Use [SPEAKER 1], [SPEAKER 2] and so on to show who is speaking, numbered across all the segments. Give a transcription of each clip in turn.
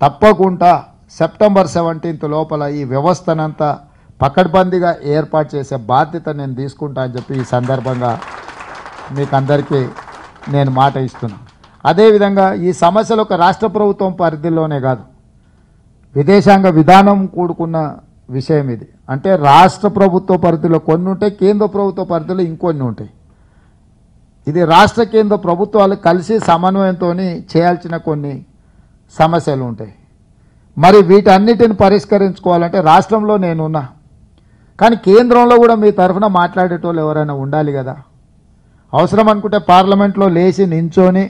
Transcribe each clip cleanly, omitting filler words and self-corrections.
[SPEAKER 1] తప్పకుండా సెప్టెంబర్ 17 లోపల ఈ వ్యవస్థనంతా పకడ్బందీగా ఏర్పాటు చేసే బాధ్యత నేను తీసుకుంటా అని చెప్పి ఈ సందర్భంగా మీకు అందరికీ నేను మాట ఇస్తున్నాను. అదేవిధంగా ఈ సమస్యలు ఒక రాష్ట్ర ప్రభుత్వం పరిధిలోనే కాదు, విదేశాంగ విధానం కూడుకున్న విషయం ఇది. అంటే రాష్ట్ర ప్రభుత్వ పరిధిలో కొన్ని ఉంటాయి, కేంద్ర ప్రభుత్వ పరిధిలో ఇంకొన్ని ఉంటాయి. ఇది రాష్ట్ర కేంద్ర ప్రభుత్వాలు కలిసి సమన్వయంతో చేయాల్సిన కొన్ని సమస్యలు ఉంటాయి. మరి వీటన్నిటిని పరిష్కరించుకోవాలంటే రాష్ట్రంలో నేనున్నా, కానీ కేంద్రంలో కూడా మీ తరఫున మాట్లాడేటోళ్ళు ఎవరైనా ఉండాలి కదా. అవసరం అనుకుంటే పార్లమెంట్లో లేచి నించొని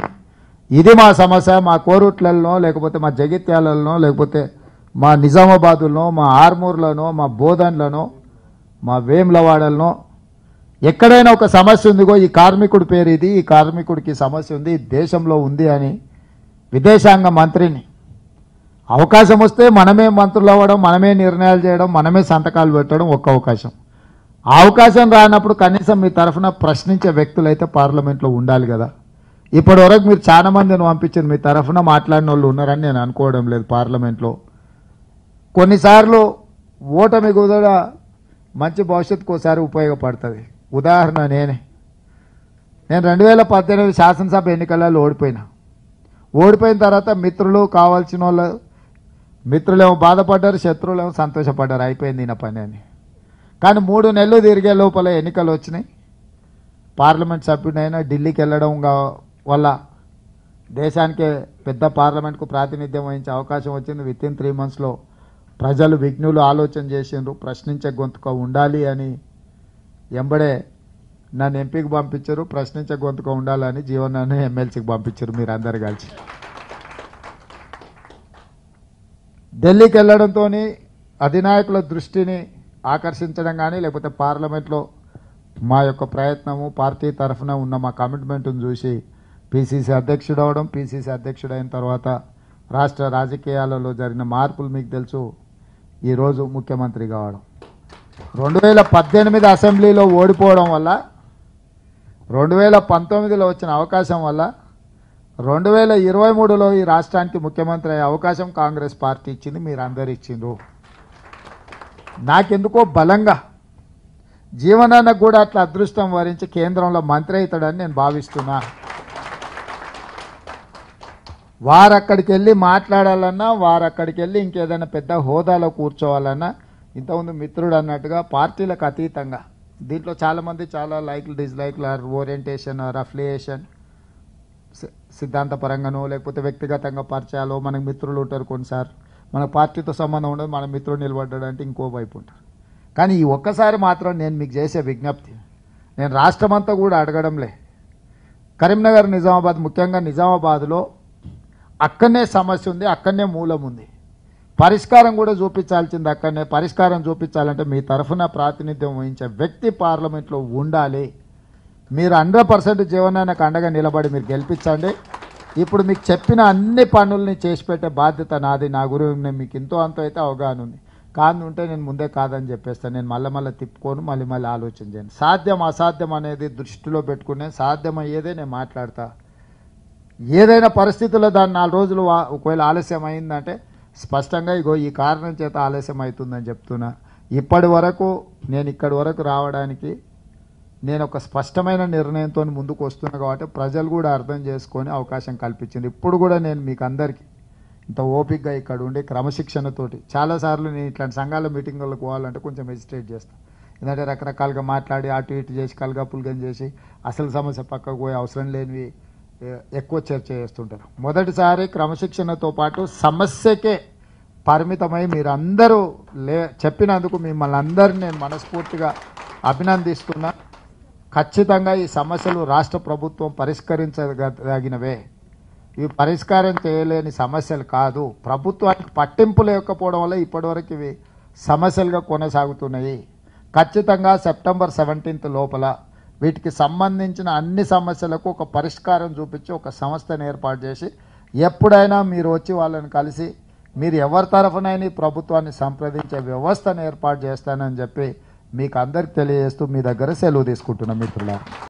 [SPEAKER 1] ఇది మా సమస్య, మా కోరుట్లలో లేకపోతే మా జగిత్యాలలో లేకపోతే మా నిజామాబాదులో మా ఆర్మూర్లోనో మా బోధన్లోనో మా వేములవాడలనో ఎక్కడైనా ఒక సమస్య ఉందిగో ఈ కార్మికుడి పేరు ఇది, ఈ కార్మికుడికి సమస్య ఉంది, దేశంలో ఉంది అని విదేశాంగ మంత్రిని అవకాశం వస్తే మనమే మంత్రులు అవ్వడం, మనమే నిర్ణయాలు చేయడం, మనమే సంతకాలు పెట్టడం ఒక్క అవకాశం. ఆ అవకాశం రానప్పుడు కనీసం మీ తరఫున ప్రశ్నించే వ్యక్తులైతే పార్లమెంట్లో ఉండాలి కదా. ఇప్పటి వరకు మీరు చాలా మందిని పంపించారు, మీ తరఫున మాట్లాడిన వాళ్ళు ఉన్నారని నేను అనుకోవడం లేదు. పార్లమెంట్లో కొన్నిసార్లు ఓటమి కూడా మంచి భవిష్యత్తుకు ఒకసారి ఉపయోగపడుతుంది. ఉదాహరణ నేను 2018 శాసనసభ ఎన్నికలలో ఓడిపోయిన తర్వాత మిత్రులు కావాల్సిన వాళ్ళు, మిత్రులేమో బాధపడ్డారు, శత్రువులేమో సంతోషపడ్డారు, అయిపోయింది ఈయన పని అని. కానీ 3 నెలలు తిరిగే లోపల ఎన్నికలు వచ్చినాయి. పార్లమెంట్ సభ్యుడైనా ఢిల్లీకి వెళ్ళడం వల్ల దేశానికే పెద్ద పార్లమెంట్కు ప్రాతినిధ్యం వహించే అవకాశం వచ్చింది. వితిన్ 3 monthsలో ప్రజలు విఘ్నులు ఆలోచన చేసిండ్రు, ప్రశ్నించే గొంతుక ఉండాలి అని ఎంబడే నన్ను ఎంపీకి పంపించారు, ప్రశ్నించే గొంతుక ఉండాలని జీవనాన్ని ఎమ్మెల్సీకి పంపించారు. మీరు అందరు కలిసి ఢిల్లీకి వెళ్ళడంతో అధినాయకుల దృష్టిని ఆకర్షించడం కానీ లేకపోతే పార్లమెంట్లో మా యొక్క ప్రయత్నము పార్టీ తరఫున ఉన్న మా కమిట్మెంట్ను చూసి పిసిసి అధ్యక్షుడు అవడం, పిసిసి అధ్యక్షుడు అయిన తర్వాత రాష్ట్ర రాజకీయాలలో జరిగిన మార్పులు మీకు తెలుసు. ఈరోజు ముఖ్యమంత్రి కావడం, 2018 అసెంబ్లీలో ఓడిపోవడం వల్ల, 2019లో వచ్చిన అవకాశం వల్ల 2023లో ఈ రాష్ట్రానికి ముఖ్యమంత్రి అయ్యే అవకాశం కాంగ్రెస్ పార్టీ ఇచ్చింది, మీరు అందరు ఇచ్చిండ్రు. నాకెందుకో బలంగా జీవనానికి కూడా అట్లా అదృష్టం వరించి కేంద్రంలో మంత్రి అవుతాడని నేను భావిస్తున్నా. వారక్కడికి వెళ్ళి మాట్లాడాలన్నా, వారక్కడికి వెళ్ళి ఇంకేదైనా పెద్ద హోదాలో కూర్చోవాలన్నా, ఇంతకుముందు మిత్రుడు అన్నట్టుగా పార్టీలకు అతీతంగా దీంట్లో చాలామంది చాలా లైక్లు, డిస్లైక్లు, ఓరియంటేషన్, అఫిలియేషన్, సిద్ధాంతపరంగానో లేకపోతే వ్యక్తిగతంగా పరిచయాలు, మనకు మిత్రులు ఉంటారు, కొన్నిసార్లు మన పార్టీతో సంబంధం ఉండదు, మన మిత్రుడు నిలబడ్డాడంటే ఇంకో వైపు ఉంటారు. కానీ ఈ ఒక్కసారి మాత్రం నేను మీకు చేసే విజ్ఞప్తి, నేను రాష్ట్రమంతా కూడా అడగడంలే, కరీంనగర్, నిజామాబాద్, ముఖ్యంగా నిజామాబాద్లో అక్కడనే సమస్య ఉంది, అక్కడనే మూలం ఉంది, పరిష్కారం కూడా చూపించాల్సింది అక్కడనే. పరిష్కారం చూపించాలంటే మీ తరఫున ప్రాతినిధ్యం వహించే వ్యక్తి పార్లమెంట్లో ఉండాలి. మీరు 100% జీవనానికి అండగా నిలబడి మీరు గెలిపించండి. ఇప్పుడు మీకు చెప్పిన అన్ని పనుల్ని చేసి పెట్టే బాధ్యత నాది. నా గురించి మీకు ఎంతో అంతో అయితే అవగాహన ఉంది. కాదు ఉంటే నేను ముందే కాదని చెప్పేస్తాను. నేను మళ్ళీ తిప్పుకోను, మళ్ళీ ఆలోచన చేయను. సాధ్యం అసాధ్యం అనేది దృష్టిలో పెట్టుకునే సాధ్యమయ్యేదే నేను మాట్లాడతా. ఏదైనా పరిస్థితుల్లో దాన్ని 4 రోజులు ఒకవేళ ఆలస్యం అయిందంటే స్పష్టంగా ఇగో ఈ కారణం చేత ఆలస్యం అవుతుందని చెప్తున్నా. ఇప్పటి వరకు నేను ఇక్కడి వరకు రావడానికి నేను ఒక స్పష్టమైన నిర్ణయంతో ముందుకు వస్తున్నా కాబట్టి ప్రజలు కూడా అర్థం చేసుకొని అవకాశం కల్పించింది. ఇప్పుడు కూడా నేను మీకు అందరికీ ఇంత ఓపికగా ఇక్కడ ఉండి క్రమశిక్షణతోటి, చాలాసార్లు నేను ఇట్లాంటి సంఘాల మీటింగులకు పోవాలంటే కొంచెం హెజిటేట్ చేస్తాను. ఎందుకంటే రకరకాలుగా మాట్లాడి అటు ఇటు చేసి కలగపులగం చేసి అసలు సమస్య పక్కకు పోయి అవసరం లేనివి ఎక్కువ చర్చ చేస్తుంటారు. మొదటిసారి క్రమశిక్షణతో పాటు సమస్యకే పరిమితమై మీరందరూ చెప్పినందుకు మిమ్మల్ని అందరినీ నేను మనస్ఫూర్తిగా అభినందిస్తున్నా. ఖచ్చితంగా ఈ సమస్యలు రాష్ట్ర ప్రభుత్వం పరిష్కరించదగినవే. ఇవి పరిష్కారం చేయలేని సమస్యలు కాదు. ప్రభుత్వానికి పట్టింపు లేకపోవడం వల్ల ఇప్పటివరకు ఇవి సమస్యలుగా కొనసాగుతున్నాయి. ఖచ్చితంగా సెప్టెంబర్ 17 లోపల వీటికి సంబంధించిన అన్ని సమస్యలకు ఒక పరిష్కారం చూపించి ఒక సంస్థను ఏర్పాటు చేసి ఎప్పుడైనా మీరు వచ్చి వాళ్ళని కలిసి మీరు ఎవరి తరఫునైనా ప్రభుత్వాన్ని సంప్రదించే వ్యవస్థను ఏర్పాటు చేస్తానని చెప్పి మీకు అందరికి తెలియజేస్తూ మీ దగ్గర సెలవు తీసుకుంటున్నాం మిత్రులారా.